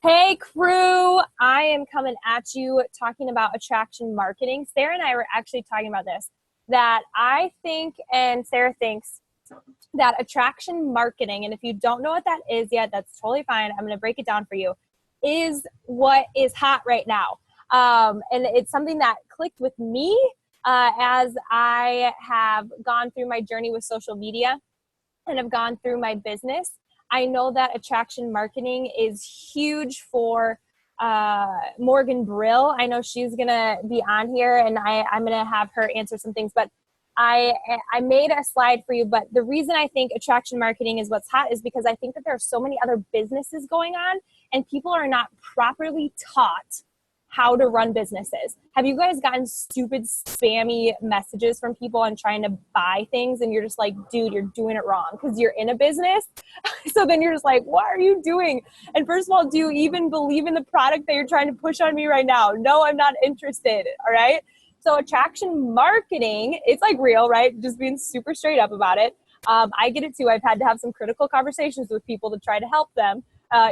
Hey crew, I am coming at you talking about attraction marketing. Sarah and I were actually talking about this, that I think and Sarah thinks that attraction marketing, and if you don't know what that is yet, that's totally fine. I'm going to break it down for you, is what is hot right now. And it's something that clicked with me as I have gone through my journey with social media and have gone through my business. I know that attraction marketing is huge for Morgan Brill. I know she's gonna be on here, and I'm gonna have her answer some things. But I made a slide for you. But the reason I think attraction marketing is what's hot is because I think that there are so many other businesses going on, and people are not properly taught how to run businesses. Have you guys gotten stupid spammy messages from people on trying to buy things and you're just like, dude, you're doing it wrong because you're in a business? So then you're just like, what are you doing? And first of all, do you even believe in the product that you're trying to push on me right now? No, I'm not interested. All right. So attraction marketing, it's like real, right? Just being super straight up about it. I get it too. I've had to have some critical conversations with people to try to help them.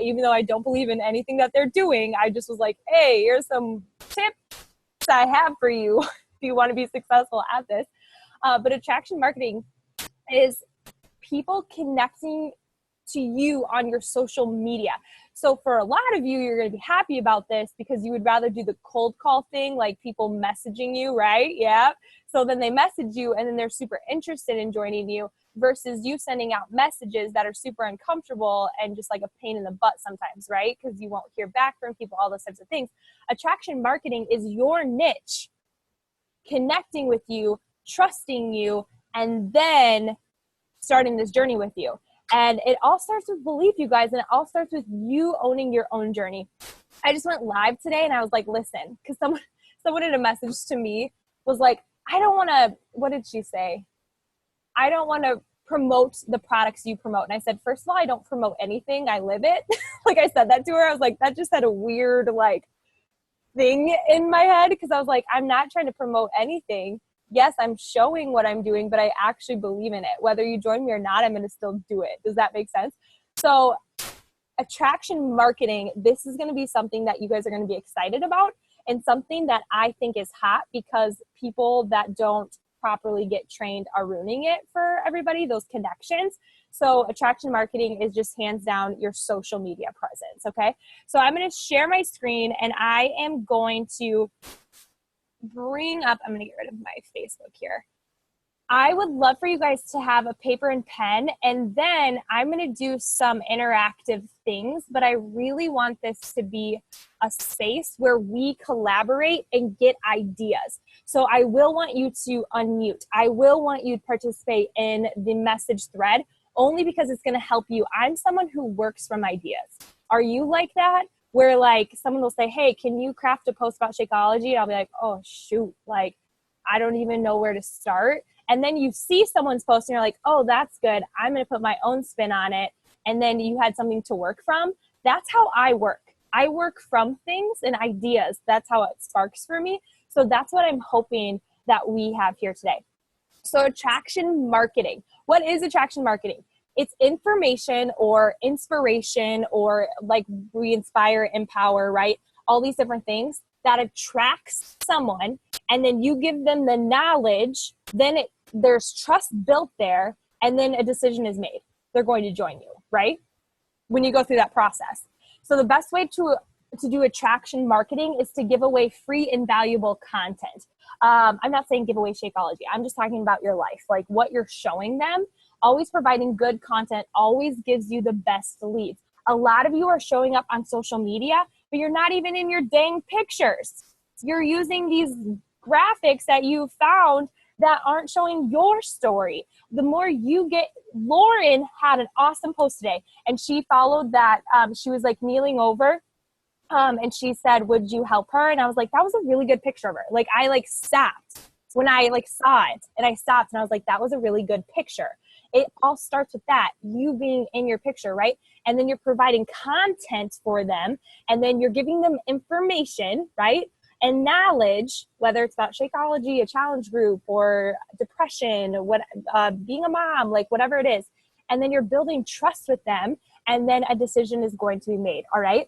Even though I don't believe in anything that they're doing, I just was like, hey, here's some tips I have for you if you want to be successful at this. But attraction marketing is people connecting to you on your social media. So for a lot of you, you're going to be happy about this because you would rather do the cold call thing, like people messaging you, right? Yeah. So then they message you and then they're super interested in joining you versus you sending out messages that are super uncomfortable and just like a pain in the butt sometimes, right? Because you won't hear back from people, all those types of things. Attraction marketing is your niche, connecting with you, trusting you, and then starting this journey with you. And it all starts with belief, you guys, and it all starts with you owning your own journey. I just went live today and I was like, listen, because someone in a message to me was like, I don't want to, what did she say? I don't want to promote the products you promote. And I said, first of all, I don't promote anything. I live it. Like I said that to her. I was like, that just had a weird like thing in my head because I was like, I'm not trying to promote anything. Yes, I'm showing what I'm doing, but I actually believe in it. Whether you join me or not, I'm going to still do it. Does that make sense? So attraction marketing, this is going to be something that you guys are going to be excited about and something that I think is hot because people that don't properly get trained are ruining it for everybody, those connections. So attraction marketing is just hands down your social media presence. Okay. So I'm going to share my screen and I am going to bring up, I'm going to get rid of my Facebook here. I would love for you guys to have a paper and pen, and then I'm going to do some interactive things, but I really want this to be a space where we collaborate and get ideas. So I will want you to unmute. I will want you to participate in the message thread only because it's going to help you. I'm someone who works from ideas. Are you like that? Where like someone will say, hey, can you craft a post about Shakeology? And I'll be like, oh shoot, like I don't even know where to start. And then you see someone's post and you're like, oh, that's good. I'm going to put my own spin on it. And then you had something to work from. That's how I work. I work from things and ideas. That's how it sparks for me. So that's what I'm hoping that we have here today. So attraction marketing. What is attraction marketing? It's information or inspiration or like we inspire, empower, right? All these different things that attracts someone, and then you give them the knowledge, then there's trust built there, and then a decision is made. They're going to join you, right? When you go through that process. So the best way to do attraction marketing is to give away free and valuable content. I'm not saying give away Shakeology. I'm just talking about your life, like what you're showing them. Always providing good content always gives you the best leads. A lot of you are showing up on social media, but you're not even in your dang pictures. You're using these graphics that you found that aren't showing your story. The more you get, Lauren had an awesome post today, and she followed that. She was like kneeling over, and she said, would you help her? And I was like, that was a really good picture of her. Like I like stopped when I like saw it, and I stopped and I was like, that was a really good picture. It all starts with that, you being in your picture, right? And then you're providing content for them, and then you're giving them information, right? And knowledge, whether it's about Shakeology, a challenge group, or depression, being a mom, like whatever it is. And then you're building trust with them, and then a decision is going to be made, all right?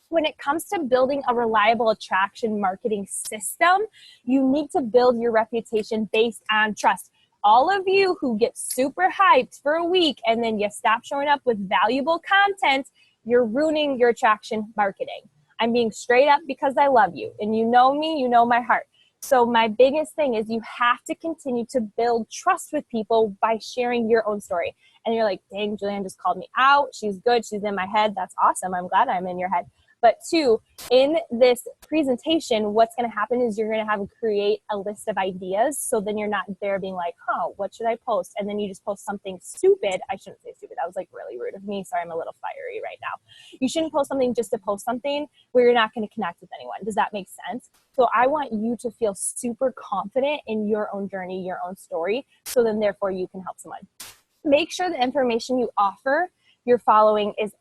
when it comes to building a reliable attraction marketing system, you need to build your reputation based on trust. All of you who get super hyped for a week and then you stop showing up with valuable content, you're ruining your attraction marketing. I'm being straight up because I love you. And you know me, you know my heart. So my biggest thing is you have to continue to build trust with people by sharing your own story. And you're like, dang, Julianne just called me out. She's good. She's in my head. That's awesome. I'm glad I'm in your head. But two, in this presentation, what's going to happen is you're going to have to create a list of ideas. So then you're not there being like, what should I post? And then you just post something stupid. I shouldn't say stupid. That was like really rude of me. Sorry, I'm a little fiery right now. You shouldn't post something just to post something where you're not going to connect with anyone. Does that make sense? So I want you to feel super confident in your own journey, your own story. So then therefore you can help someone. Make sure the information you offer your following is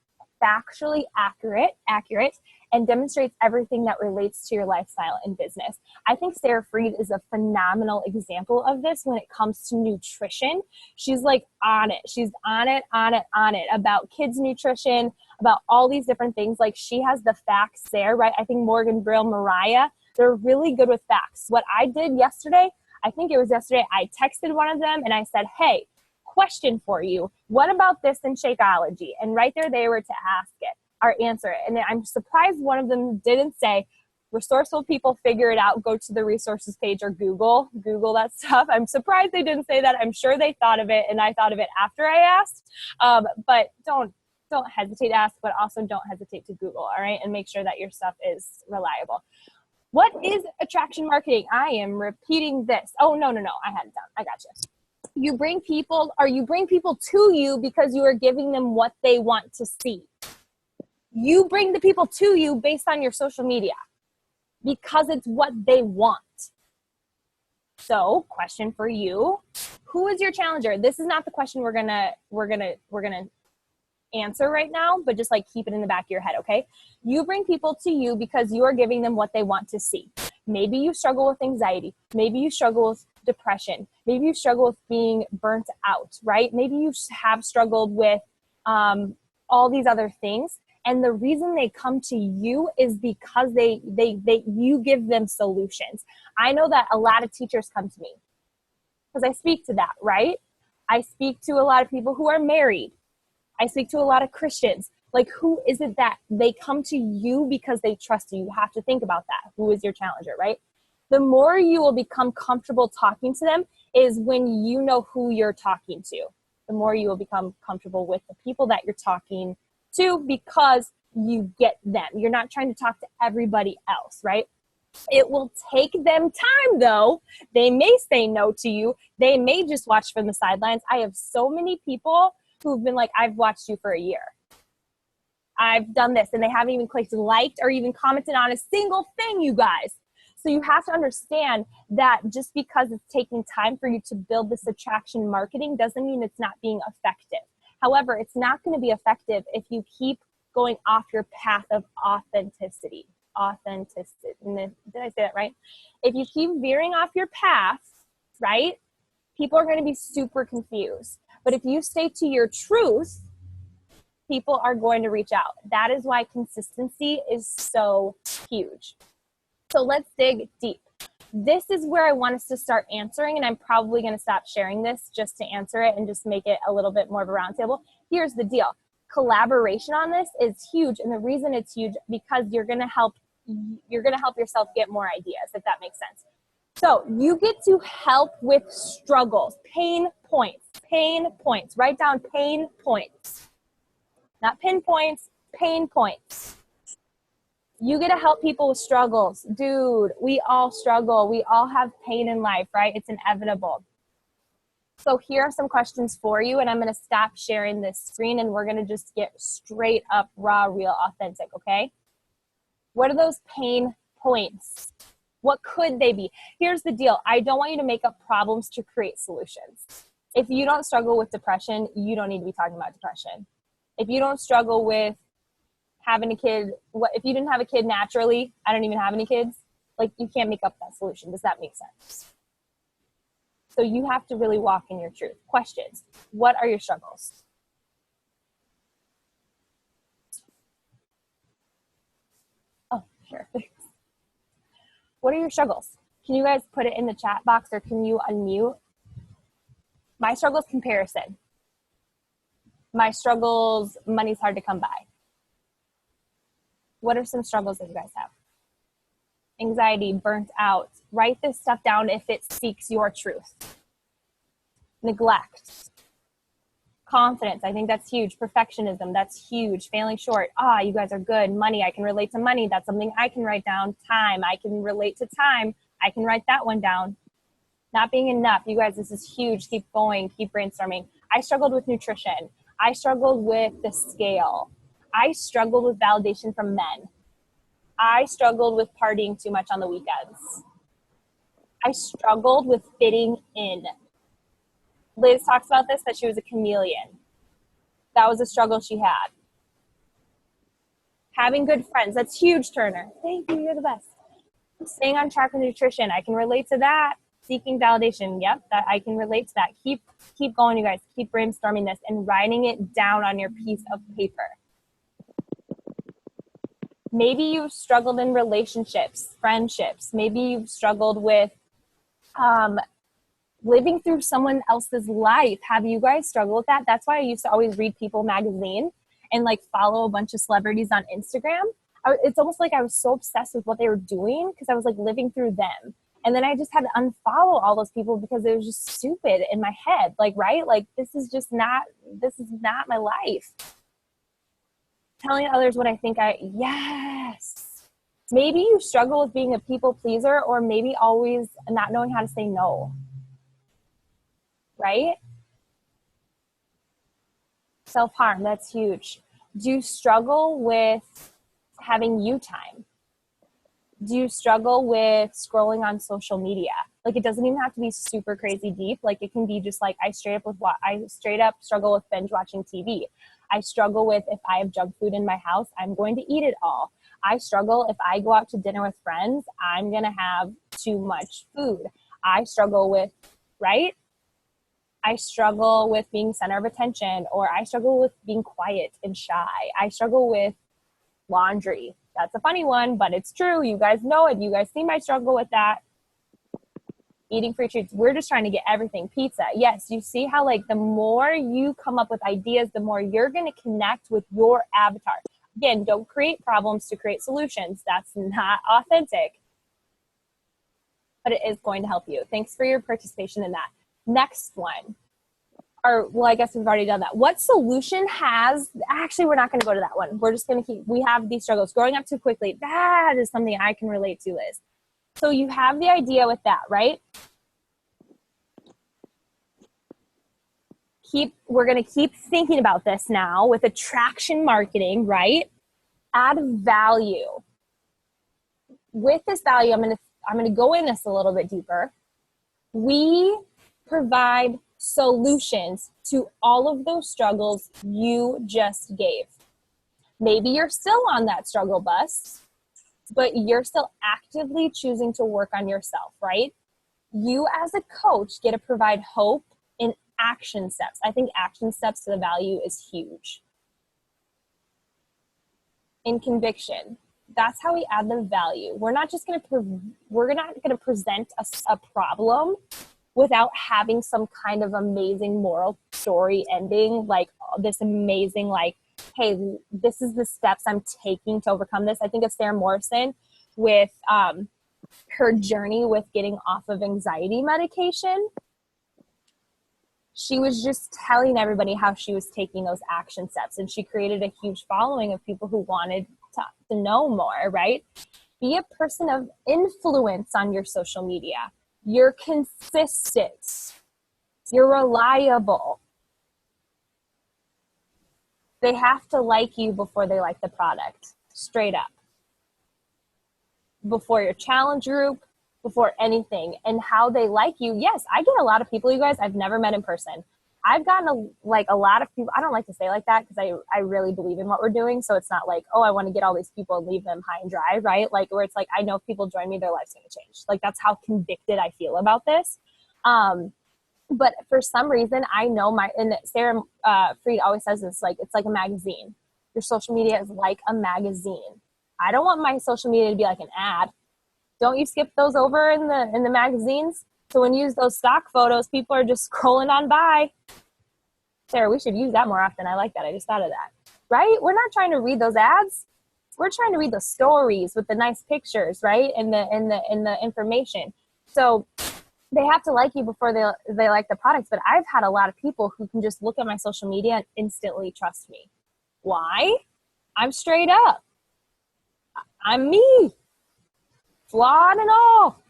factually accurate, and demonstrates everything that relates to your lifestyle and business. I think Sarah Fried is a phenomenal example of this when it comes to nutrition. She's like on it. She's on it about kids' nutrition, about all these different things. Like she has the facts there, right? I think Morgan Brill, Mariah, they're really good with facts. What I did yesterday, I think it was yesterday, I texted one of them and I said, hey, question for you. What about this in Shakeology? And right there, they were to ask it or answer it. And I'm surprised one of them didn't say, resourceful people figure it out, go to the resources page or Google that stuff. I'm surprised they didn't say that. I'm sure they thought of it and I thought of it after I asked. But don't hesitate to ask, but also don't hesitate to Google, all right? And make sure that your stuff is reliable. What is attraction marketing? I am repeating this. Oh, no. I had it down. I got you. You bring people to you because you are giving them what they want to see. You bring the people to you based on your social media because it's what they want. So, question for you, who is your challenger? This is not the question we're going to answer right now, but just like keep it in the back of your head, okay? You bring people to you because you are giving them what they want to see. Maybe you struggle with anxiety. Maybe you struggle with depression. Maybe you struggle with being burnt out, right? Maybe you have struggled with all these other things. And the reason they come to you is because you give them solutions. I know that a lot of teachers come to me because I speak to that, right? I speak to a lot of people who are married. I speak to a lot of Christians. Like, who is it that they come to you because they trust you? You have to think about that. Who is your challenger, right? The more you will become comfortable talking to them is when you know who you're talking to. The more you will become comfortable with the people that you're talking to because you get them. You're not trying to talk to everybody else, right? It will take them time, though. They may say no to you. They may just watch from the sidelines. I have so many people who've been like, I've watched you for a year. I've done this, and they haven't even clicked liked or even commented on a single thing, you guys. So you have to understand that just because it's taking time for you to build this attraction marketing doesn't mean it's not being effective. However, it's not going to be effective if you keep going off your path of authenticity. Did I say that right? If you keep veering off your path, right, people are going to be super confused. But if you stay to your truth, people are going to reach out. That is why consistency is so huge. So let's dig deep. This is where I want us to start answering, and I'm probably going to stop sharing this just to answer it and just make it a little bit more of a roundtable. Here's the deal. Collaboration on this is huge, and the reason it's huge because you're going to help yourself get more ideas, if that makes sense. So you get to help with struggles, pain points. Write down pain points. Not pinpoints, pain points. You get to help people with struggles. Dude, we all struggle. We all have pain in life, right? It's inevitable. So here are some questions for you, and I'm going to stop sharing this screen, and we're going to just get straight up, raw, real, authentic, okay? What are those pain points? What could they be? Here's the deal. I don't want you to make up problems to create solutions. If you don't struggle with depression, you don't need to be talking about depression. If you don't struggle with having a kid, if you didn't have a kid naturally, I don't even have any kids, like you can't make up that solution. Does that make sense? So you have to really walk in your truth. Questions. What are your struggles? Sure. What are your struggles? Can you guys put it in the chat box, or can you unmute? My struggle is comparison. My struggles, money's hard to come by. What are some struggles that you guys have? Anxiety, burnt out. Write this stuff down if it seeks your truth. Neglect. Confidence, I think that's huge. Perfectionism, that's huge. Failing short, you guys are good. Money, I can relate to money. That's something I can write down. Time, I can relate to time. I can write that one down. Not being enough, you guys, this is huge. Keep going, keep brainstorming. I struggled with nutrition. I struggled with the scale. I struggled with validation from men. I struggled with partying too much on the weekends. I struggled with fitting in. Liz talks about this, that she was a chameleon. That was a struggle she had. Having good friends, that's huge, Turner. Thank you, you're the best. Staying on track with nutrition, I can relate to that. Seeking validation, yep, that I can relate to that. Keep going, you guys. Keep brainstorming this and writing it down on your piece of paper. Maybe you've struggled in relationships, friendships. Maybe you've struggled with living through someone else's life. Have you guys struggled with that? That's why I used to always read People magazine and like follow a bunch of celebrities on Instagram. It's almost like I was so obsessed with what they were doing because I was like living through them. And then I just had to unfollow all those people because it was just stupid in my head. Like, right? Like, this is not my life. Telling others what I think yes. Maybe you struggle with being a people pleaser, or maybe always not knowing how to say no. Right? Self-harm, that's huge. Do you struggle with having you time? Do you struggle with scrolling on social media? Like, it doesn't even have to be super crazy deep. Like, it can be just like, I straight up struggle with binge watching TV. I struggle with, if I have junk food in my house, I'm going to eat it all. I struggle if I go out to dinner with friends, I'm going to have too much food. I struggle with, right? I struggle with being center of attention, or I struggle with being quiet and shy. I struggle with laundry. That's a funny one, but it's true. You guys know it. You guys see my struggle with that. Eating free treats. We're just trying to get everything. Pizza. Yes, you see how like the more you come up with ideas, the more you're going to connect with your avatar. Again, don't create problems to create solutions. That's not authentic. But it is going to help you. Thanks for your participation in that. Next one. I guess we've already done that. What solution actually, we're not going to go to that one. We're just going to we have these struggles. Growing up too quickly. That is something I can relate to, Liz. So you have the idea with that, right? We're going to keep thinking about this now with attraction marketing, right? Add value. With this value, I'm going to go in this a little bit deeper. We provide solutions to all of those struggles you just gave. Maybe you're still on that struggle bus, but you're still actively choosing to work on yourself, right? You as a coach get to provide hope in action steps. I think action steps to the value is huge. In conviction, that's how we add the value. We're not going to present a problem without having some kind of amazing moral story ending, like this amazing, like, hey, this is the steps I'm taking to overcome this. I think of Sarah Morrison with her journey with getting off of anxiety medication. She was just telling everybody how she was taking those action steps, and she created a huge following of people who wanted to know more, right? Be a person of influence on your social media. You're consistent. You're reliable. They have to like you before they like the product. Straight up. Before your challenge group, before anything. And how they like you. Yes, I get a lot of people, you guys, I've never met in person. I've gotten a lot of people. I don't like to say like that because I really believe in what we're doing. So it's not like, oh, I want to get all these people and leave them high and dry, right? Like, where it's like, I know if people join me, their life's going to change. Like, that's how convicted I feel about this. But for some reason, I know and Sarah Fried always says this, like, it's like a magazine. Your social media is like a magazine. I don't want my social media to be like an ad. Don't you skip those over in the magazines? So when you use those stock photos, people are just scrolling on by. Sarah, we should use that more often. I like that. I just thought of that. Right? We're not trying to read those ads. We're trying to read the stories with the nice pictures, right? And the information. So they have to like you before they like the products. But I've had a lot of people who can just look at my social media and instantly trust me. Why? I'm straight up. I'm me. Flawed and all.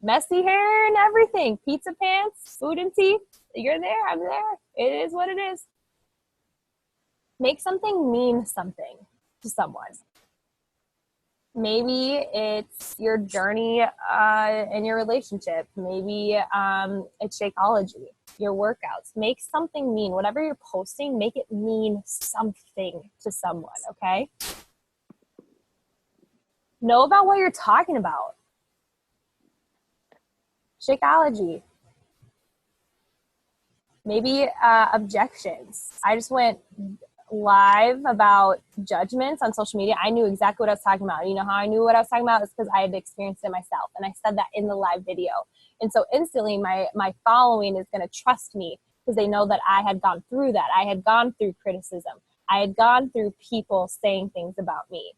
Messy hair and everything. Pizza pants, food and tea. You're there, I'm there. It is what it is. Make something mean something to someone. Maybe it's your journey in your relationship. Maybe it's Shakeology, your workouts. Make something mean. Whatever you're posting, make it mean something to someone, okay? Know about what you're talking about. Shakeology. Maybe objections. I just went live about judgments on social media. I knew exactly what I was talking about. You know how I knew what I was talking about? It's because I had experienced it myself. And I said that in the live video. And so instantly my following is going to trust me because they know that I had gone through that. I had gone through criticism. I had gone through people saying things about me.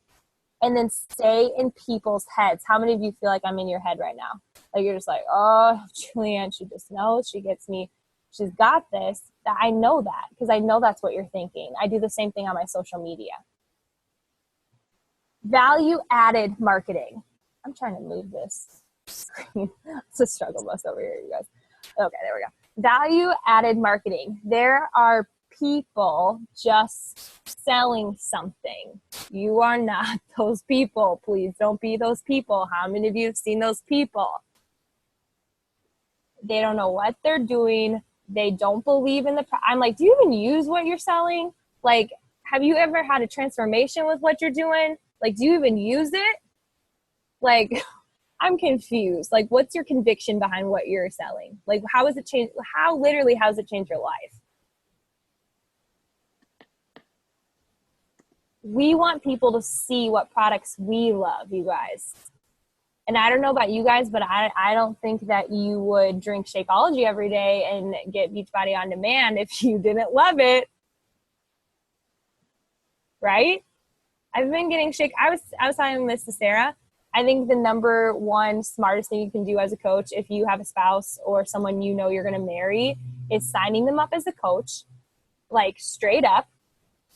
And then stay in people's heads. How many of you feel like I'm in your head right now? Like you're just like, oh, Julianne, she just knows. She gets me. She's got this. That I know that because I know that's what you're thinking. I do the same thing on my social media. Value added marketing. I'm trying to move this screen. It's a struggle bus over here, you guys. Okay, there we go. Value added marketing. There are people just selling something. You are not those people. Please don't be those people. How many of you have seen those people? They don't know what they're doing. They don't believe in I'm like, do you even use what you're selling? Like, have you ever had a transformation with what you're doing? Like, do you even use it? Like, I'm confused. Like, what's your conviction behind what you're selling? Like, how has it changed? How has it changed your life? We want people to see what products we love, you guys. And I don't know about you guys, but I don't think that you would drink Shakeology every day and get Beachbody on demand if you didn't love it. Right? I've been getting I was telling this to Sarah. I think the number one smartest thing you can do as a coach if you have a spouse or someone you know you're going to marry is signing them up as a coach, like straight up,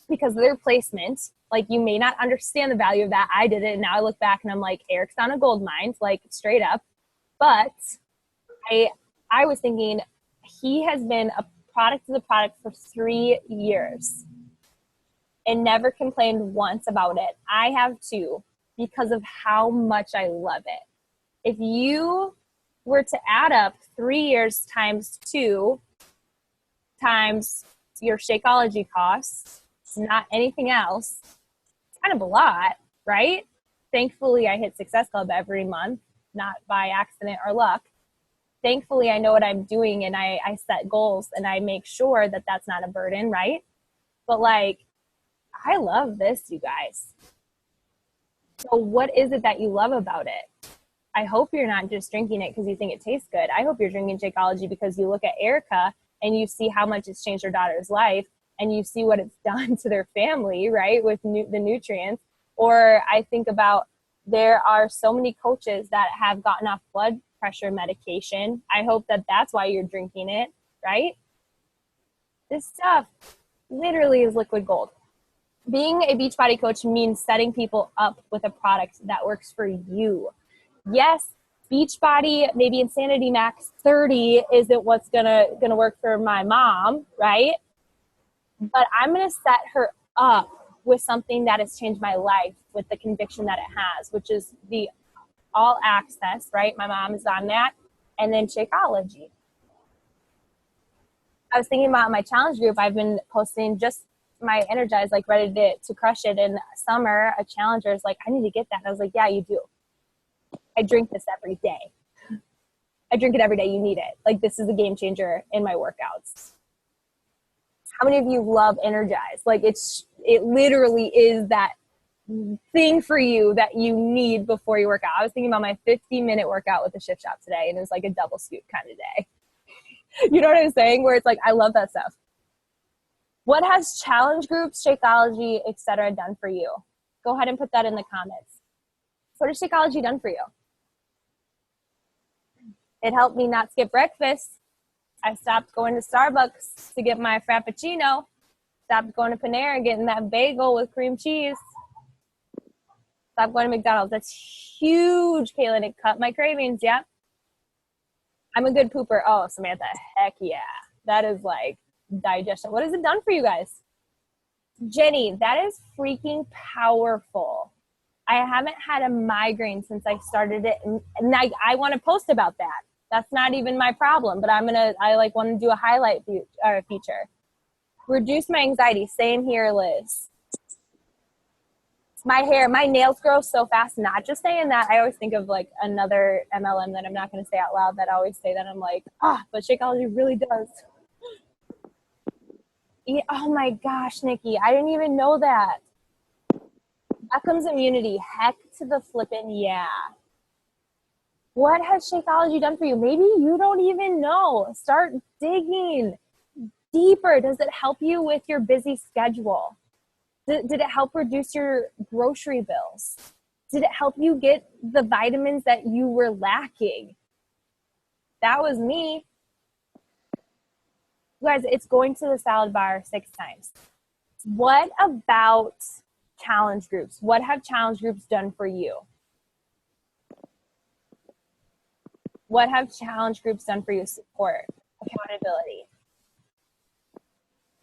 because of their placement. Like, you may not understand the value of that. I did it, and now I look back and I'm like, Eric's on a gold mine, like straight up. But I was thinking he has been a product of the product for 3 years and never complained once about it. I have too, because of how much I love it. If you were to add up 3 years times 2 times your Shakeology costs, not anything else, it's kind of a lot, right? Thankfully, I hit Success Club every month, not by accident or luck. Thankfully, I know what I'm doing, and I set goals, and I make sure that that's not a burden, right? But like, I love this, you guys. So what is it that you love about it? I hope you're not just drinking it because you think it tastes good. I hope you're drinking Shakeology because you look at Erica and you see how much it's changed her daughter's life, and you see what it's done to their family, right, with the nutrients. Or I think about, there are so many coaches that have gotten off blood pressure medication. I hope that that's why you're drinking it, right? This stuff literally is liquid gold. Being a Beachbody coach means setting people up with a product that works for you. Yes, Beachbody, maybe Insanity Max 30 isn't what's gonna work for my mom, right? But I'm gonna set her up with something that has changed my life with the conviction that it has, which is the all access, right? My mom is on that. And then Shakeology. I was thinking about my challenge group. I've been posting just my Energize, like ready to crush it. In summer, a challenger is like, I need to get that. And I was like, yeah, you do. I drink this every day. I drink it every day. You need it. Like, this is a game changer in my workouts. How many of you love Energize? Like, it literally is that thing for you that you need before you work out. I was thinking about my 50-minute workout with the shift shop today, and it was like a double scoop kind of day. You know what I'm saying? Where it's like, I love that stuff. What has challenge groups, Shakeology, etc. done for you? Go ahead and put that in the comments. What has Shakeology done for you? It helped me not skip breakfast. I stopped going to Starbucks to get my Frappuccino. Stopped going to Panera and getting that bagel with cream cheese. Stopped going to McDonald's. That's huge, Kaylin. It cut my cravings. Yep. I'm a good pooper. Oh, Samantha, heck yeah. That is like digestion. What has it done for you guys? Jenny, that is freaking powerful. I haven't had a migraine since I started it. And I want to post about that. That's not even my problem, but I want to do a highlight feature. Reduce my anxiety. Same here, Liz. My nails grow so fast. Not just saying that. I always think of like another MLM that I'm not going to say out loud that I always say that. I'm like, but Shakeology really does. Yeah, oh my gosh, Nikki. I didn't even know that. Beckham's immunity. Heck to the flippin' yeah. What has Shakeology done for you? Maybe you don't even know. Start digging deeper. Does it help you with your busy schedule? Did it help reduce your grocery bills? Did it help you get the vitamins that you were lacking? That was me. You guys, it's going to the salad bar 6 times. What about challenge groups? What have challenge groups done for you? What have challenge groups done for you? Support,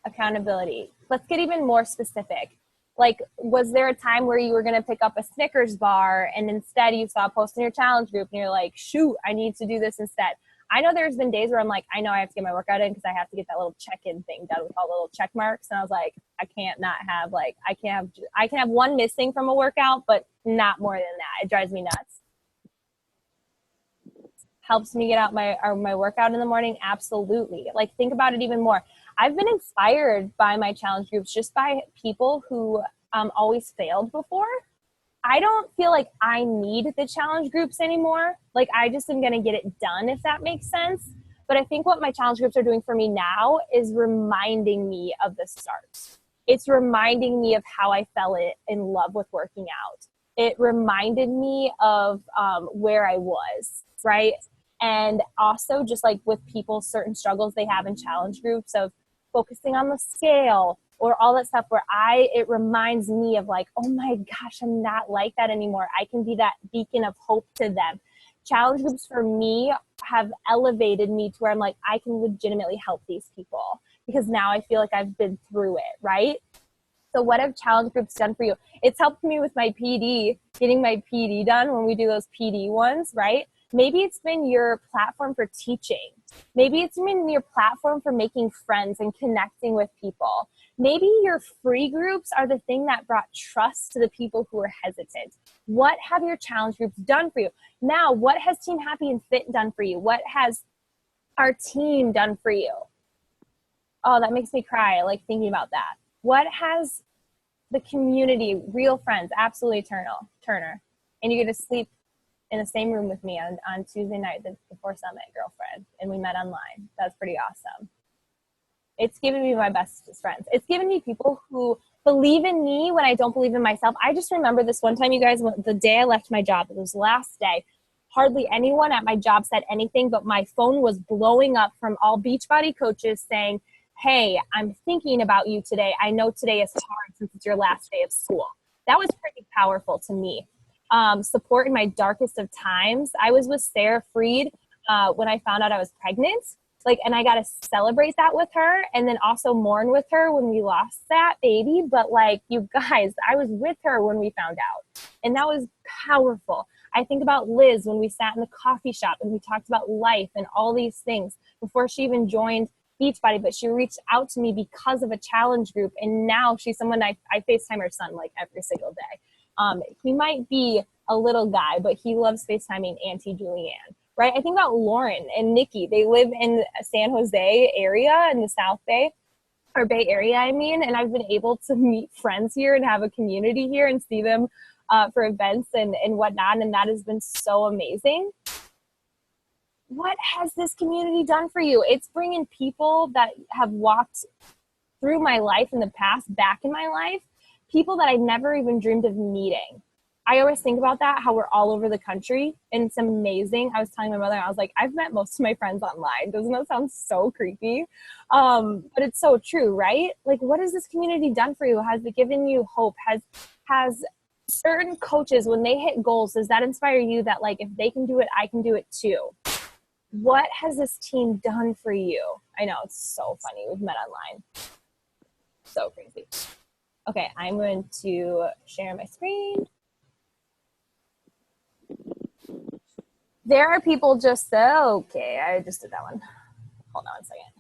accountability. Let's get even more specific. Like, was there a time where you were going to pick up a Snickers bar and instead you saw a post in your challenge group and you're like, shoot, I need to do this instead? I know there's been days where I'm like, I know I have to get my workout in because I have to get that little check-in thing done with all the little check marks. And I was like, I can have one missing from a workout, but not more than that. It drives me nuts. Helps me get out my workout in the morning? Absolutely. Like, think about it even more. I've been inspired by my challenge groups just by people who always failed before. I don't feel like I need the challenge groups anymore. Like, I just am going to get it done, if that makes sense. But I think what my challenge groups are doing for me now is reminding me of the start. It's reminding me of how I fell in love with working out. It reminded me of where I was, right? And also just like with people, certain struggles they have in challenge groups of focusing on the scale or all that stuff where it reminds me of like, oh my gosh, I'm not like that anymore. I can be that beacon of hope to them. Challenge groups for me have elevated me to where I'm like, I can legitimately help these people because now I feel like I've been through it, right? So what have challenge groups done for you? It's helped me with my PD, getting my PD done when we do those PD ones, right? Maybe it's been your platform for teaching. Maybe it's been your platform for making friends and connecting with people. Maybe your free groups are the thing that brought trust to the people who are hesitant. What have your challenge groups done for you? Now, what has Team Happy and Fit done for you? What has our team done for you? Oh, that makes me cry, like thinking about that. What has the community, real friends, absolutely Turner, and you get to sleep in the same room with me on Tuesday night before Summit, girlfriend, and we met online. That's pretty awesome. It's given me my bestest friends. It's given me people who believe in me when I don't believe in myself. I just remember this one time, you guys, the day I left my job, it was the last day. Hardly anyone at my job said anything, but my phone was blowing up from all Beachbody coaches saying, hey, I'm thinking about you today. I know today is hard since it's your last day of school. That was pretty powerful to me. Support in my darkest of times. I was with Sarah Freed when I found out I was pregnant. And I got to celebrate that with her and then also mourn with her when we lost that baby. But you guys, I was with her when we found out. And that was powerful. I think about Liz when we sat in the coffee shop and we talked about life and all these things before she even joined Beachbody, but she reached out to me because of a challenge group. And now she's someone I FaceTime her son every single day. He might be a little guy, but he loves FaceTiming Auntie Julianne, right? I think about Lauren and Nikki. They live in San Jose area in the South Bay. or Bay Area, I mean, and I've been able to meet friends here and have a community here and see them for events and whatnot, and that has been so amazing. What has this community done for you? It's bringing people that have walked through my life in the past back in my life, people that I never even dreamed of meeting. I always think about that, how we're all over the country, and it's amazing. I was telling my mother, I was like, I've met most of my friends online. Doesn't that sound so creepy? But it's so true, right? Like, what has this community done for you? Has it given you hope? Has certain coaches, when they hit goals, does that inspire you that, like, if they can do it, I can do it too? What has this team done for you? I know, it's so funny. We've met online. So crazy. Okay, I'm going to share my screen. There are people just, okay, I just did that one. Hold on a second.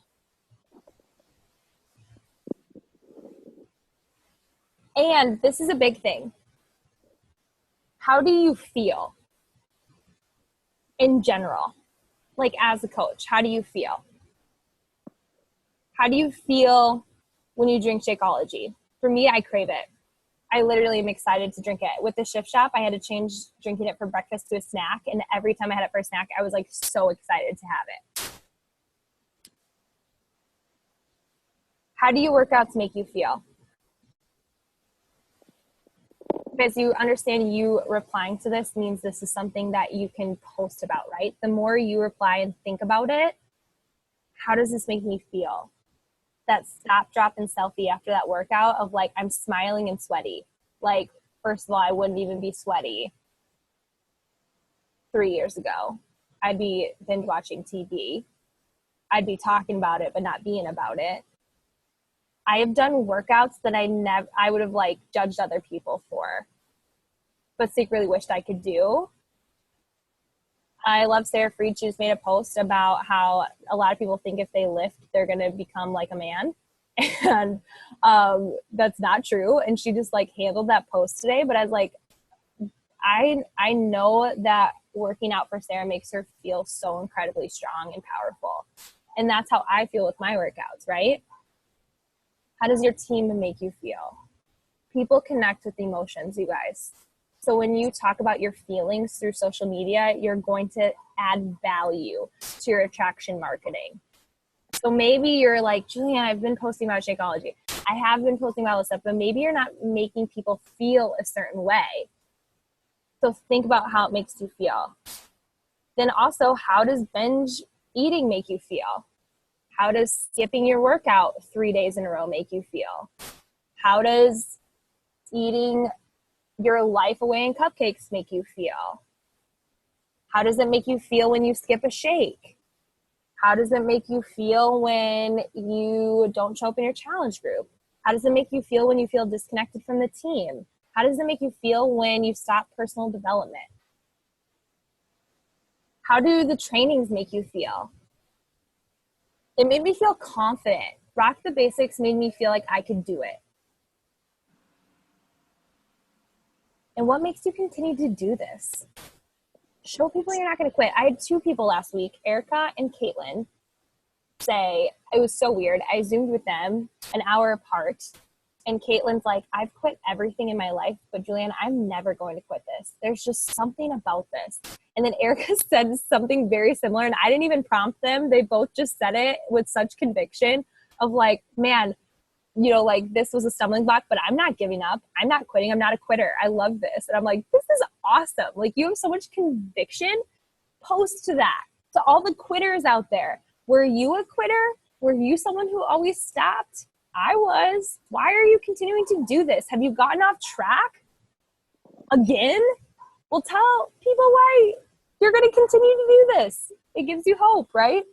And this is a big thing. How do you feel in general? Like, as a coach, how do you feel? How do you feel when you drink Shakeology? For me, I crave it. I literally am excited to drink it. With the Shift Shop, I had to change drinking it for breakfast to a snack. And every time I had it for a snack, I was like so excited to have it. How do your workouts make you feel? Because you understand, you replying to this means this is something that you can post about, right? The more you reply and think about it, how does this make me feel? That stop, drop, and selfie after that workout of like, I'm smiling and sweaty. Like, first of all, I wouldn't even be sweaty 3 years ago. I'd be binge watching TV. I'd be talking about it, but not being about it. I have done workouts that I would have like judged other people for, but secretly wished I could do. I love Sarah Fried. She just made a post about how a lot of people think if they lift, they're going to become like a man. And that's not true. And she just like handled that post today. But I was like, I know that working out for Sarah makes her feel so incredibly strong and powerful. And that's how I feel with my workouts, right? How does your team make you feel? People connect with emotions, you guys. So when you talk about your feelings through social media, you're going to add value to your attraction marketing. So maybe you're like, Julianne, I've been posting about Shakeology. I have been posting about all this stuff, but maybe you're not making people feel a certain way. So think about how it makes you feel. Then also, how does binge eating make you feel? How does skipping your workout 3 days in a row make you feel? How does eating your life away in cupcakes make you feel? How does it make you feel when you skip a shake? How does it make you feel when you don't show up in your challenge group? How does it make you feel when you feel disconnected from the team? How does it make you feel when you stop personal development? How do the trainings make you feel? It made me feel confident. Rock the Basics made me feel like I could do it. And what makes you continue to do this? Show people you're not going to quit. I had 2 people last week, Erica and Caitlin, say, it was so weird. I Zoomed with them an hour apart. And Caitlin's like, I've quit everything in my life, but Julianne, I'm never going to quit this. There's just something about this. And then Erica said something very similar, and I didn't even prompt them. They both just said it with such conviction of like, man, you know, like this was a stumbling block, but I'm not giving up. I'm not quitting. I'm not a quitter. I love this. And I'm like, this is awesome. Like, you have so much conviction. Post to that, to all the quitters out there. Were you a quitter? Were you someone who always stopped? I was. Why are you continuing to do this? Have you gotten off track again? Well, tell people why you're going to continue to do this. It gives you hope, right?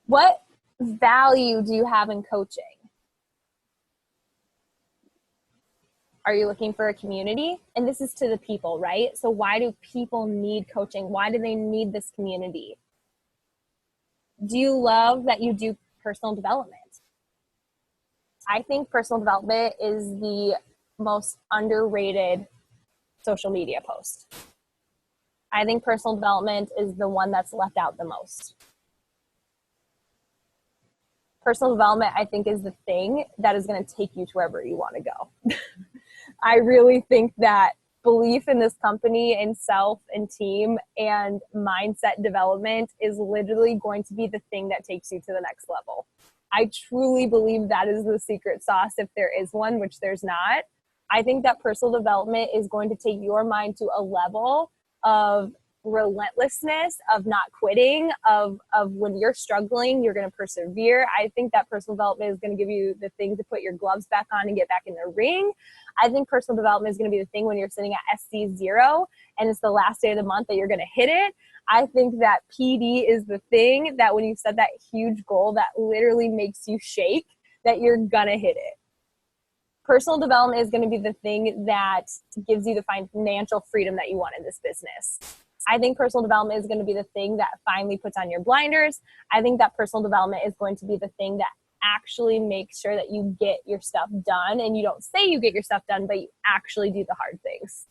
What value do you have in coaching? Are you looking for a community? And this is to the people, right? So why do people need coaching? Why do they need this community? Do you love that you do personal development? I think personal development is the most underrated social media post. I think personal development is the one that's left out the most. Personal development, I think, is the thing that is going to take you to wherever you want to go. I really think that belief in this company and self and team and mindset development is literally going to be the thing that takes you to the next level. I truly believe that is the secret sauce, if there is one, which there's not. I think that personal development is going to take your mind to a level of relentlessness, of not quitting, of when you're struggling, you're going to persevere. I think that personal development is going to give you the thing to put your gloves back on and get back in the ring. I think personal development is going to be the thing when you're sitting at SC0 and it's the last day of the month that you're going to hit it. I think that PD is the thing that when you set that huge goal that literally makes you shake, that you're going to hit it. Personal development is going to be the thing that gives you the financial freedom that you want in this business. I think personal development is going to be the thing that finally puts on your blinders. I think that personal development is going to be the thing that actually makes sure that you get your stuff done. And you don't say you get your stuff done, but you actually do the hard things.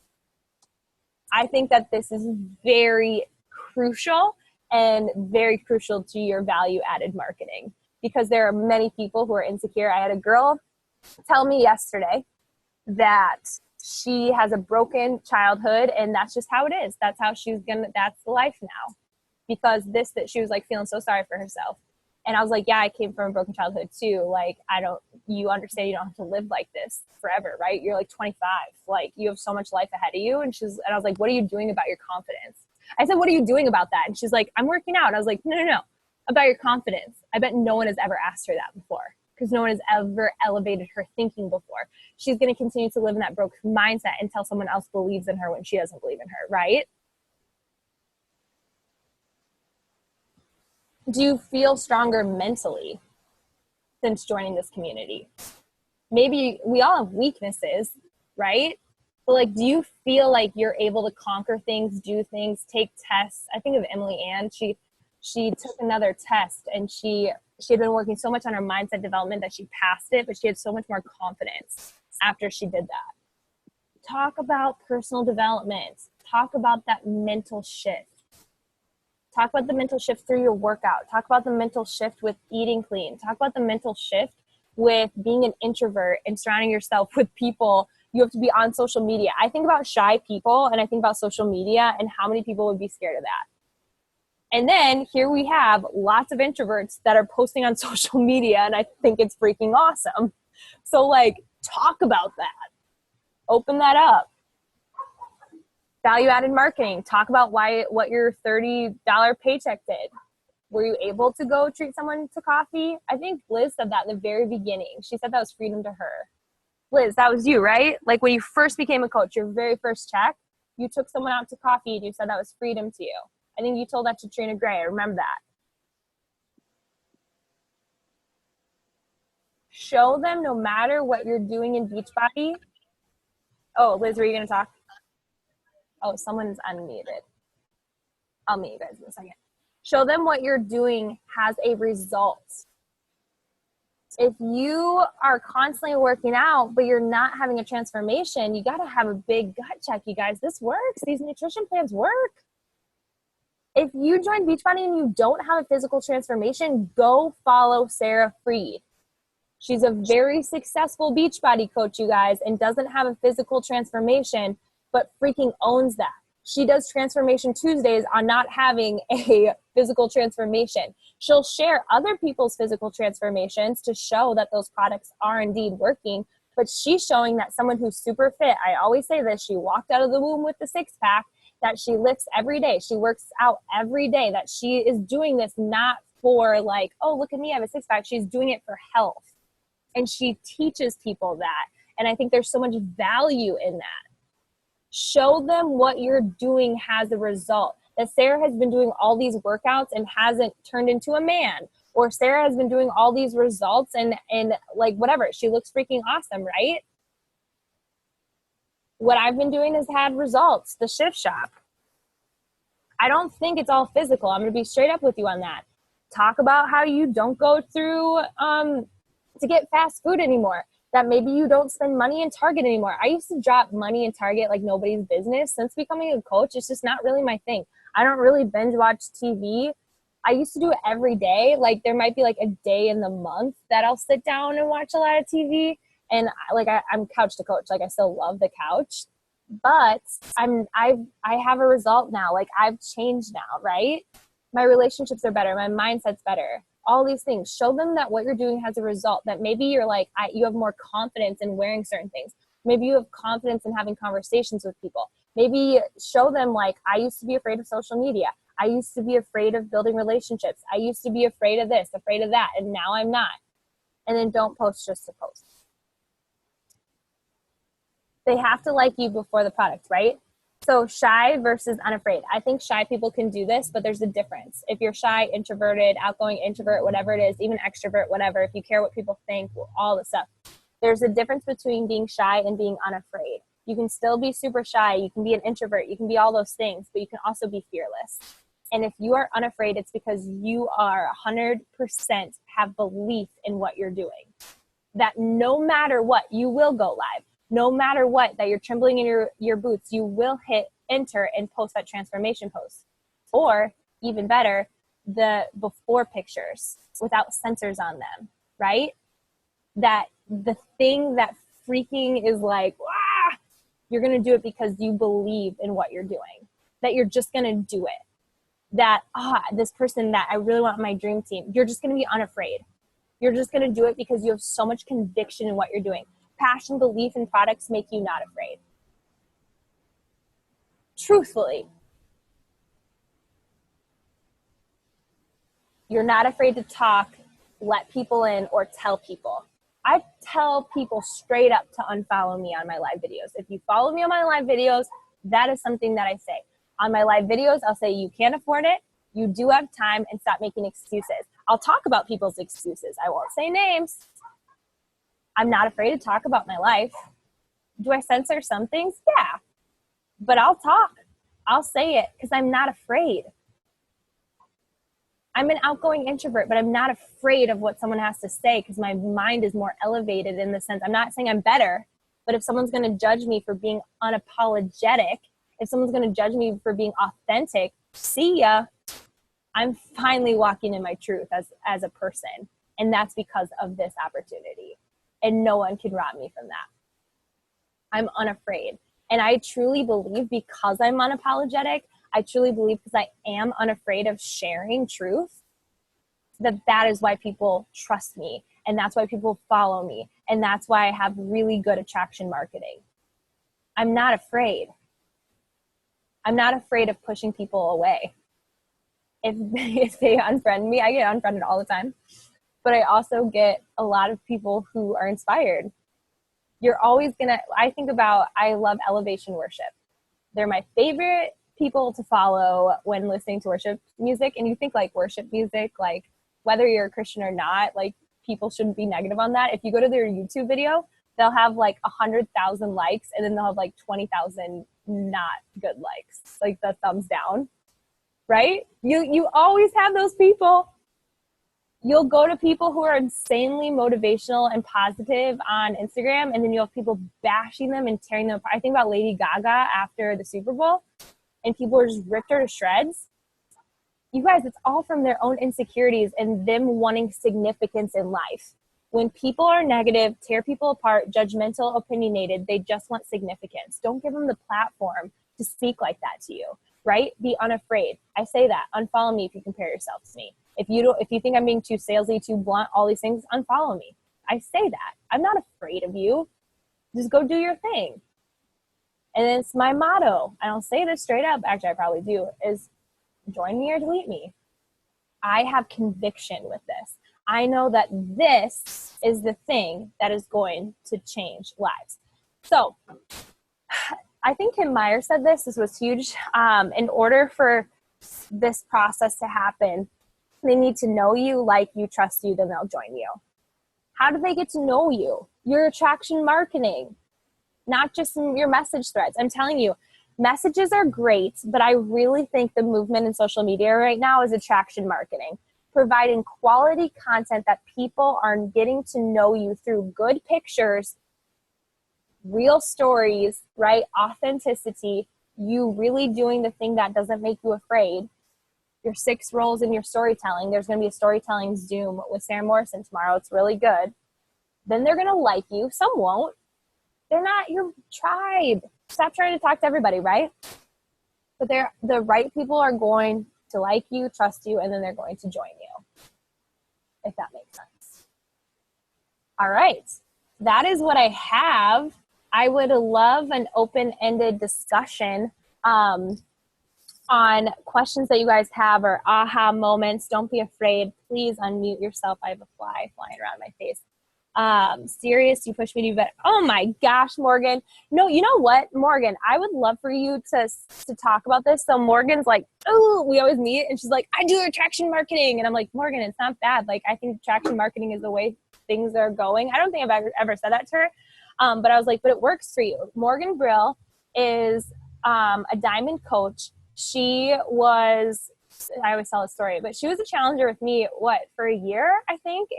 I think that this is very crucial and very crucial to your value-added marketing, because there are many people who are insecure. I had a girl tell me yesterday that she has a broken childhood and that's just how it is. That's how that's the life now. Because that she was like feeling so sorry for herself. And I was like, yeah, I came from a broken childhood too. Like, you understand you don't have to live like this forever, right? You're like 25, like you have so much life ahead of you. And I was like, what are you doing about your confidence? I said, what are you doing about that? And she's like, I'm working out. And I was like, no, about your confidence. I bet no one has ever asked her that before, because no one has ever elevated her thinking before. She's going to continue to live in that broken mindset until someone else believes in her when she doesn't believe in her, right? Do you feel stronger mentally since joining this community? Maybe we all have weaknesses, right? But like, do you feel like you're able to conquer things, do things, take tests? I think of Emily Ann. She took another test and she had been working so much on her mindset development that she passed it, but she had so much more confidence after she did that. Talk about personal development. Talk about that mental shift. Talk about the mental shift through your workout. Talk about the mental shift with eating clean. Talk about the mental shift with being an introvert and surrounding yourself with people. You have to be on social media. I think about shy people and I think about social media and how many people would be scared of that. And then here we have lots of introverts that are posting on social media, and I think it's freaking awesome. So like, talk about that. Open that up. Value-added marketing. Talk about what your $30 paycheck did. Were you able to go treat someone to coffee? I think Liz said that in the very beginning. She said that was freedom to her. Liz, that was you, right? Like when you first became a coach, your very first check, you took someone out to coffee and you said that was freedom to you. I think you told that to Trina Gray. I remember that. Show them no matter what you're doing in Beachbody. Oh, Liz, were you going to talk? Oh, someone's unmuted. I'll meet you guys in a second. Show them what you're doing has a result. If you are constantly working out, but you're not having a transformation, you got to have a big gut check, you guys. This works. These nutrition plans work. If you join Beachbody and you don't have a physical transformation, go follow Sarah Freed. She's a very successful Beachbody coach, you guys, and doesn't have a physical transformation, but freaking owns that. She does Transformation Tuesdays on not having a physical transformation. She'll share other people's physical transformations to show that those products are indeed working, but she's showing that someone who's super fit, I always say this, she walked out of the womb with the six-pack, that she lifts every day, she works out every day, that she is doing this not for like, oh, look at me, I have a six-pack. She's doing it for health. And she teaches people that. And I think there's so much value in that. Show them what you're doing has a result. That Sarah has been doing all these workouts and hasn't turned into a man. Or Sarah has been doing all these results and like whatever. She looks freaking awesome, right? What I've been doing has had results. The Shift Shop. I don't think it's all physical. I'm going to be straight up with you on that. Talk about how you don't go through to get fast food anymore. That maybe you don't spend money in Target anymore. I used to drop money in Target like nobody's business. Since becoming a coach, it's just not really my thing. I don't really binge watch TV I used to do it every day. Like there might be like a day in the month that I'll sit down and watch a lot of TV. And I'm couch to coach. Like I still love the couch, but I have a result now. Like I've changed now, right? My relationships are better. My mindset's better. All these things. Show them that what you're doing has a result, that maybe you're like, you have more confidence in wearing certain things. Maybe you have confidence in having conversations with people. Maybe show them like, I used to be afraid of social media. I used to be afraid of building relationships. I used to be afraid of this, afraid of that, and now I'm not. And then don't post just to post. They have to like you before the product, right? So shy versus unafraid. I think shy people can do this, but there's a difference. If you're shy, introverted, outgoing introvert, whatever it is, even extrovert, whatever, if you care what people think, all the stuff, there's a difference between being shy and being unafraid. You can still be super shy. You can be an introvert. You can be all those things, but you can also be fearless. And if you are unafraid, it's because you are 100% have belief in what you're doing. That no matter what, you will go live. No matter what, that you're trembling in your boots, you will hit enter and post that transformation post. Or even better, the before pictures without sensors on them, right? That the thing that freaking is like, ah, you're going to do it because you believe in what you're doing. That you're just going to do it. That, this person that I really want on my dream team, you're just going to be unafraid. You're just going to do it because you have so much conviction in what you're doing. Passion, belief in products make you not afraid. Truthfully. You're not afraid to talk, let people in, or tell people. I tell people straight up to unfollow me on my live videos. If you follow me on my live videos, that is something that I say. On my live videos, I'll say you can't afford it, you do have time, and stop making excuses. I'll talk about people's excuses. I won't say names. I'm not afraid to talk about my life. Do I censor some things? Yeah. But I'll talk. I'll say it because I'm not afraid. I'm an outgoing introvert, but I'm not afraid of what someone has to say because my mind is more elevated in the sense. I'm not saying I'm better, but if someone's going to judge me for being unapologetic, if someone's going to judge me for being authentic, see ya. I'm finally walking in my truth as a person. And that's because of this opportunity. And no one can rob me from that. I'm unafraid. And I truly believe because I'm unapologetic, I truly believe because I am unafraid of sharing truth, that is why people trust me. And that's why people follow me. And that's why I have really good attraction marketing. I'm not afraid. I'm not afraid of pushing people away. If they unfriend me, I get unfriended all the time. But I also get a lot of people who are inspired. You're always I love elevation worship. They're my favorite people to follow when listening to worship music. And you think like worship music, like whether you're a Christian or not, like people shouldn't be negative on that. If you go to their YouTube video, they'll have like 100,000 likes and then they'll have like 20,000 not good likes, like the thumbs down, right? You always have those people. You'll go to people who are insanely motivational and positive on Instagram, and then you'll have people bashing them and tearing them apart. I think about Lady Gaga after the Super Bowl, and people are just ripped her to shreds. You guys, it's all from their own insecurities and them wanting significance in life. When people are negative, tear people apart, judgmental, opinionated, they just want significance. Don't give them the platform to speak like that to you, right? Be unafraid. I say that. Unfollow me if you compare yourself to me. If you think I'm being too salesy, too blunt, all these things, unfollow me. I say that. I'm not afraid of you. Just go do your thing. And it's my motto. I don't say this straight up. Actually, I probably do. Is join me or delete me. I have conviction with this. I know that this is the thing that is going to change lives. So I think Kim Meyer said this. This was huge. In order for this process to happen, they need to know you, like you, trust you, then they'll join you. How do they get to know you? Your attraction marketing, not just in your message threads. I'm telling you, messages are great, but I really think the movement in social media right now is attraction marketing. Providing quality content that people are getting to know you through good pictures, real stories, right? Authenticity, you really doing the thing that doesn't make you afraid. your 6 roles in your storytelling. There's going to be a storytelling Zoom with Sarah Morrison tomorrow. It's really good. Then they're going to like you. Some won't. They're not your tribe. Stop trying to talk to everybody, right? But the right people are going to like you, trust you, and then they're going to join you, if that makes sense. All right. That is what I have. I would love an open-ended discussion on questions that you guys have or aha moments. Don't be afraid. Please unmute yourself. I have a fly flying around my face. Serious, you push me to do better. Oh my gosh, Morgan. No, you know what, Morgan, I would love for you to talk about this. So Morgan's like, oh, we always meet and she's like, I do attraction marketing. And I'm like, Morgan, it's not bad. Like, I think attraction marketing is the way things are going. I don't think I've ever said that to her. But I was like, but it works for you. Morgan Brill is a diamond coach. She was, I always tell a story, but she was a challenger with me, for a year, I think?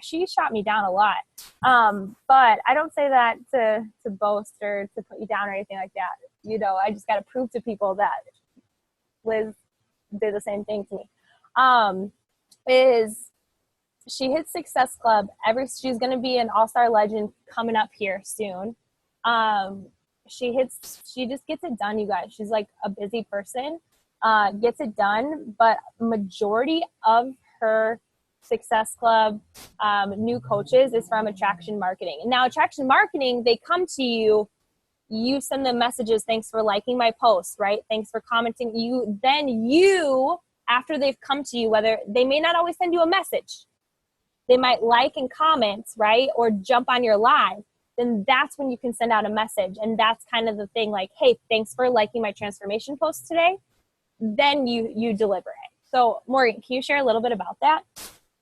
She shot me down a lot. But I don't say that to boast or to put you down or anything like that. You know, I just got to prove to people that Liz did the same thing to me. She hits Success Club. She's going to be an all-star legend coming up here soon. She just gets it done, you guys. She's like a busy person, gets it done, but majority of her Success Club new coaches is from attraction marketing. And now attraction marketing, they come to you, you send them messages, thanks for liking my post, right? Thanks for commenting. You, after they've come to you, whether they may not always send you a message, they might like and comment, right? Or jump on your live. Then that's when you can send out a message. And that's kind of the thing, like, hey, thanks for liking my transformation post today. Then you deliver it. So Morgan, can you share a little bit about that?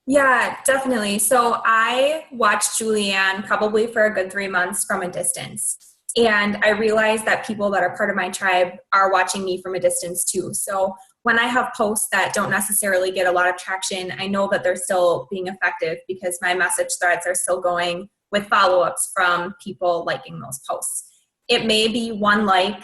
Yeah, definitely. So I watched Julianne probably for a good 3 months from a distance. And I realized that people that are part of my tribe are watching me from a distance too. So when I have posts that don't necessarily get a lot of traction, I know that they're still being effective because my message threads are still going with follow-ups from people liking those posts. It may be one like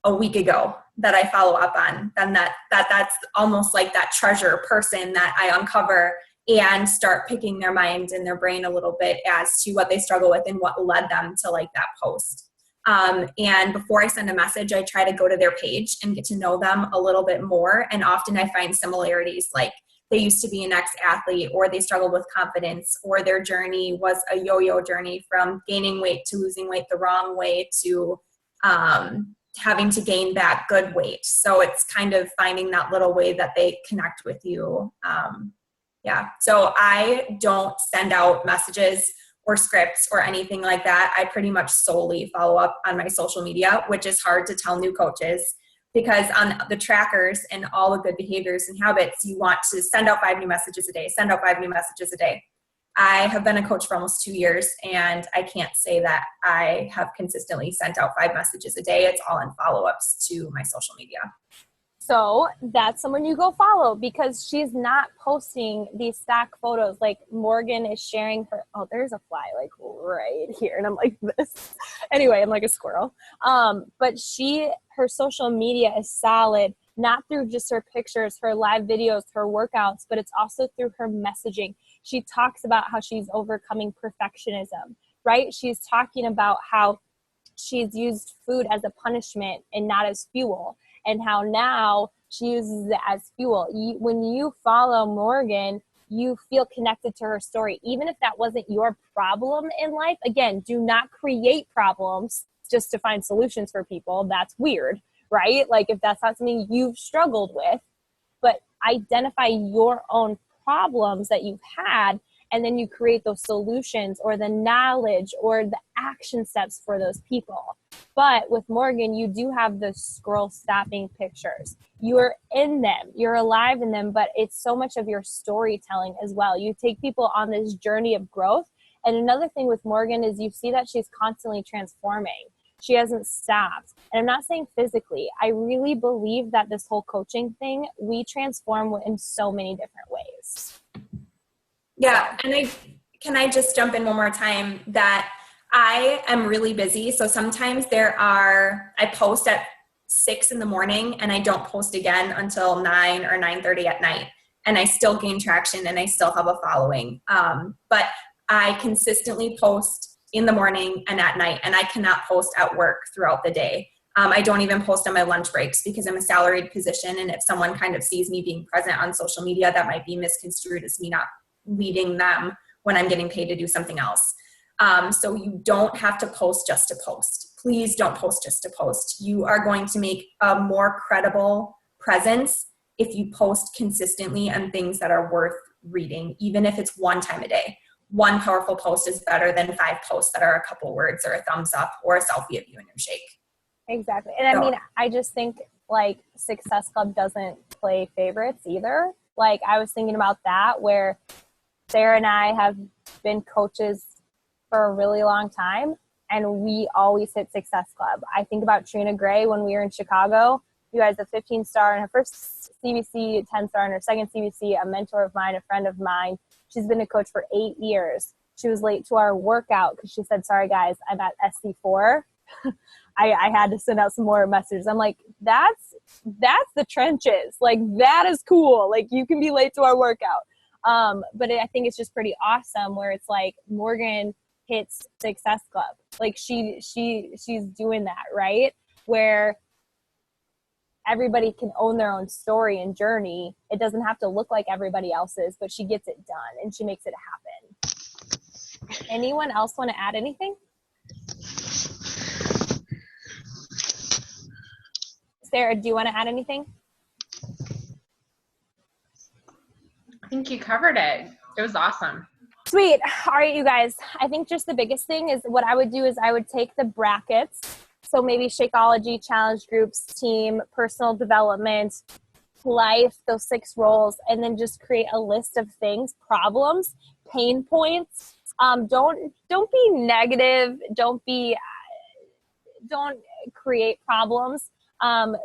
a week ago that I follow up on, then that's almost like that treasure person that I uncover and start picking their mind and their brain a little bit as to what they struggle with and what led them to like that post. And before I send a message, I try to go to their page and get to know them a little bit more. And often I find similarities, like they used to be an ex-athlete, or they struggled with confidence, or their journey was a yo-yo journey from gaining weight to losing weight the wrong way to having to gain back good weight. So it's kind of finding that little way that they connect with you. So I don't send out messages or scripts or anything like that. I pretty much solely follow up on my social media, which is hard to tell new coaches because on the trackers and all the good behaviors and habits, you want to send out 5 new messages a day, send out 5 new messages a day. I have been a coach for almost 2 years, and I can't say that I have consistently sent out 5 messages a day. It's all in follow-ups to my social media. So that's someone you go follow because she's not posting these stock photos. Like Morgan is sharing her, oh, there's a fly like right here. And I'm like this. Anyway, I'm like a squirrel. But her social media is solid, not through just her pictures, her live videos, her workouts, but it's also through her messaging. She talks about how she's overcoming perfectionism, right? She's talking about how she's used food as a punishment and not as fuel. And how now she uses it as fuel. When you follow Morgan, you feel connected to her story. Even if that wasn't your problem in life, again, do not create problems just to find solutions for people. That's weird, right? Like if that's not something you've struggled with, but identify your own problems that you've had, and then you create those solutions or the knowledge or the action steps for those people. But with Morgan, you do have the scroll stopping pictures. You're in them, you're alive in them, but it's so much of your storytelling as well. You take people on this journey of growth. And another thing with Morgan is you see that she's constantly transforming. She hasn't stopped. And I'm not saying physically. I really believe that this whole coaching thing, we transform in so many different ways. Yeah. And can I just jump in one more time that I am really busy. So sometimes I post at 6 in the morning and I don't post again until 9 or 9:30 at night. And I still gain traction and I still have a following. But I consistently post in the morning and at night, and I cannot post at work throughout the day. I don't even post on my lunch breaks because I'm a salaried position. And if someone kind of sees me being present on social media, that might be misconstrued as me not leading them when I'm getting paid to do something else. So you don't have to post just to post. Please don't post just to post. You are going to make a more credible presence if you post consistently on things that are worth reading, even if it's one time a day. One powerful post is better than 5 posts that are a couple words or a thumbs up or a selfie of you and your shake. Exactly. And I mean, I just think like Success Club doesn't play favorites either. Like I was thinking about that, where Sarah and I have been coaches for a really long time, and we always hit Success Club. I think about Trina Gray when we were in Chicago. You guys, a 15-star in her first CBC, 10-star in her second CBC, a mentor of mine, a friend of mine. She's been a coach for 8 years. She was late to our workout because she said, sorry guys, I'm at SC4. I had to send out some more messages. I'm like, that's the trenches. Like, that is cool. Like, you can be late to our workout. But I think it's just pretty awesome where it's like Morgan hits Success Club. Like she's doing that, right? Where everybody can own their own story and journey. It doesn't have to look like everybody else's, but she gets it done and she makes it happen. Anyone else want to add anything? Sarah, do you want to add anything? I think you covered it. It was awesome. Sweet. All right, you guys. I think just the biggest thing is what I would do is I would take the brackets. So maybe Shakeology, challenge groups, team, personal development, life, those 6 roles, and then just create a list of things, problems, pain points. Don't be negative. Don't create problems.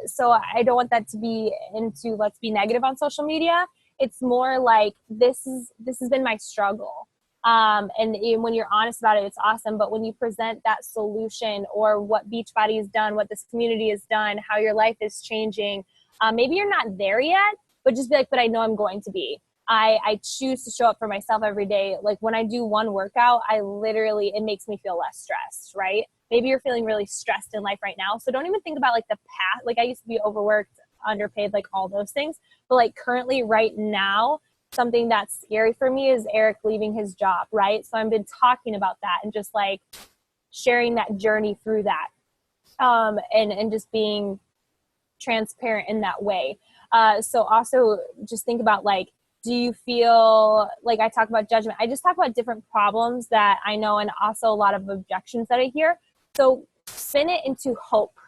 So I don't want that to be into let's be negative on social media. It's more like this has been my struggle. And when you're honest about it, it's awesome. But when you present that solution or what Beachbody has done, what this community has done, how your life is changing, maybe you're not there yet, but just be like, but I know I'm going to be. I choose to show up for myself every day. Like when I do one workout, it makes me feel less stressed, right? Maybe you're feeling really stressed in life right now. So don't even think about like the past. Like I used to be overworked, underpaid, like all those things. But like currently right now, something that's scary for me is Eric leaving his job, right? So I've been talking about that and just like sharing that journey through that, and just being transparent in that way. So also just think about like, do you feel like I talk about judgment? I just talk about different problems that I know and also a lot of objections that I hear. So spin it into hope.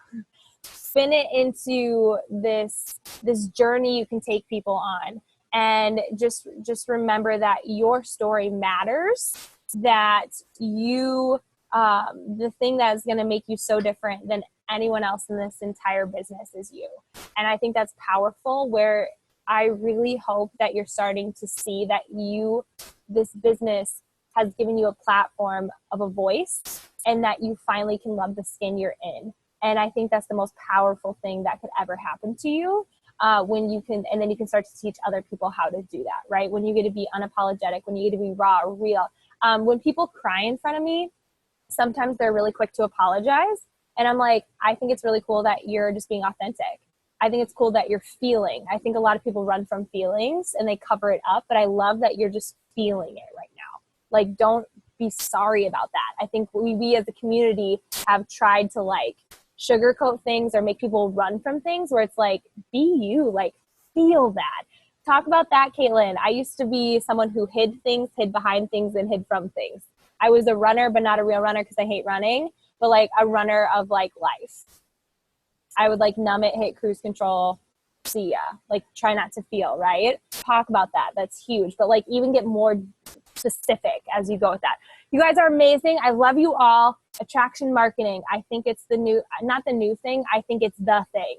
Spin it into this journey you can take people on. And just remember that your story matters, that you, the thing that is going to make you so different than anyone else in this entire business is you. And I think that's powerful, where I really hope that you're starting to see that this business has given you a platform of a voice and that you finally can love the skin you're in. And I think that's the most powerful thing that could ever happen to you. When you can, and then you can start to teach other people how to do that, right? When you get to be unapologetic, when you get to be raw, real. When people cry in front of me, sometimes they're really quick to apologize. And I'm like, I think it's really cool that you're just being authentic. I think it's cool that you're feeling. I think a lot of people run from feelings and they cover it up, but I love that you're just feeling it right now. Like, don't be sorry about that. I think we as a community have tried to like sugarcoat things or make people run from things, where it's like, be you, like feel that. Talk about that, Caitlin. I used to be someone who hid things, hid behind things, and hid from things. I was a runner, but not a real runner because I hate running, but like a runner of like life. I would like numb it, hit cruise control, see ya. Like try not to feel, right? Talk about that. That's huge. But like even get more specific as you go with that. You guys are amazing. I love you all. Attraction marketing. I think it's the new, not the new thing. I think it's the thing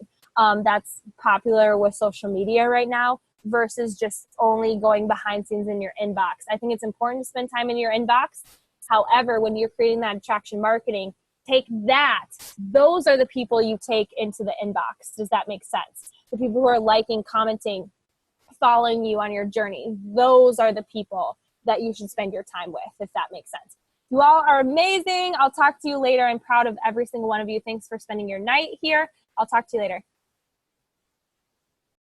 that's popular with social media right now versus just only going behind scenes in your inbox. I think it's important to spend time in your inbox. However, when you're creating that attraction marketing, take that. Those are the people you take into the inbox. Does that make sense? The people who are liking, commenting, following you on your journey. Those are the people that you should spend your time with, if that makes sense. You all are amazing. I'll talk to you later. I'm proud of every single one of you. Thanks for spending your night here. I'll talk to you later.